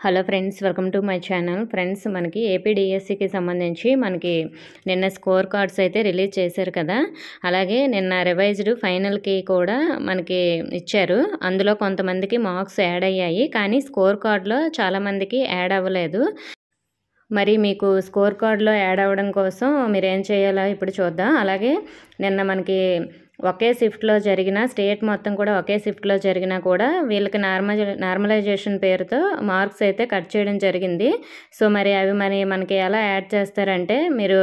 Hello friends, welcome to my channel. Friends, మనకి ఏపీడీఎస్సీకి సంబంధించి మనకి నిన్న స్కోర్ కార్డ్స్ అయితే రిలీజ్ చేశారు కదా. అలాగే నిన్న రివైజ్డ్ ఫైనల్కి కూడా మనకి ఇచ్చారు. అందులో కొంతమందికి మార్క్స్ యాడ్ అయ్యాయి, కానీ స్కోర్ కార్డులో చాలామందికి యాడ్ అవ్వలేదు. మరి మీకు స్కోర్ కార్డులో యాడ్ అవ్వడం కోసం మీరు ఏం చేయాలో ఇప్పుడు చూద్దాం. అలాగే నిన్న మనకి ఒకే షిఫ్ట్లో జరిగిన స్టేట్ మొత్తం కూడా ఒకే షిఫ్ట్లో జరిగినా కూడా వీళ్ళకి నార్మలైజేషన్ పేరుతో మార్క్స్ అయితే కట్ చేయడం జరిగింది. సో మరి అవి మనకి ఎలా యాడ్ చేస్తారంటే, మీరు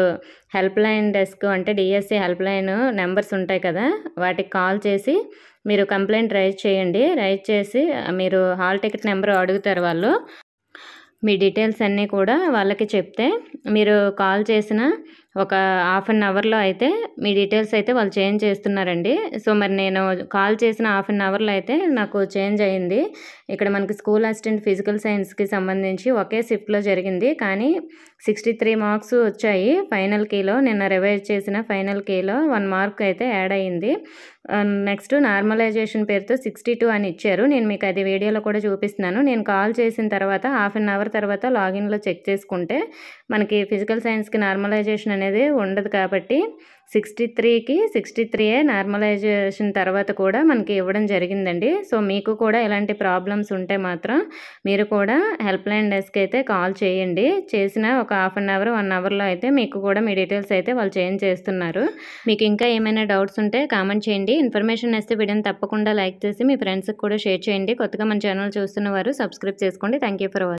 హెల్ప్ లైన్ డెస్క్ అంటే డిఎస్సి హెల్ప్ లైన్ నెంబర్స్ ఉంటాయి కదా, వాటికి కాల్ చేసి మీరు కంప్లైంట్ రైజ్ చేయండి. రైజ్ చేసి మీరు హాల్ టికెట్ నెంబర్ అడుగుతారు వాళ్ళు. మీ డీటెయిల్స్ అన్నీ కూడా వాళ్ళకి చెప్తే మీరు కాల్ చేసిన ఒక హాఫ్ అన్ అవర్లో అయితే మీ డీటెయిల్స్ అయితే వాళ్ళు చేంజ్ చేస్తున్నారండి. సో మరి నేను కాల్ చేసిన హాఫ్ అన్ అవర్లో అయితే నాకు చేంజ్ అయ్యింది. ఇక్కడ మనకి స్కూల్ అసిస్టెంట్ ఫిజికల్ సైన్స్కి సంబంధించి ఒకే షిఫ్ట్లో జరిగింది, కానీ 63 మార్క్స్ వచ్చాయి ఫైనల్ కీలో. నిన్న రివైజ్ చేసిన ఫైనల్ కీలో 1 మార్క్ అయితే యాడ్ అయ్యింది. నెక్స్ట్ నార్మలైజేషన్ పేరుతో 62 అని ఇచ్చారు. నేను మీకు అది వీడియోలో కూడా చూపిస్తున్నాను. నేను కాల్ చేసిన తర్వాత హాఫ్ అన్ అవర్ తర్వాత లాగిన్లో చెక్ చేసుకుంటే మనకి ఫిజికల్ సైన్స్కి నార్మలైజేషన్ అనేది ఉండదు, కాబట్టి 63కి 63 నార్మలైజేషన్ తర్వాత కూడా మనకి ఇవ్వడం జరిగిందండి. సో మీకు కూడా ఇలాంటి ప్రాబ్లమ్స్ ఉంటే మాత్రం మీరు కూడా హెల్ప్ లైన్ డెస్క్ అయితే కాల్ చేయండి. చేసిన ఒక హాఫ్ అన్ అవర్ 1 అవర్లో అయితే మీకు కూడా మీ డీటెయిల్స్ అయితే వాళ్ళు చేంజ్ చేస్తున్నారు. మీకు ఇంకా ఏమైనా డౌట్స్ ఉంటే కామెంట్ చేయండి. ఇన్ఫర్మేషన్ ఇస్తే వీడియోని తప్పకుండా లైక్ చేసి మీ ఫ్రెండ్స్కి కూడా షేర్ చేయండి. కొత్తగా మన ఛానల్ చూస్తున్న వారు సబ్స్క్రైబ్ చేసుకోండి. Thank you for watching.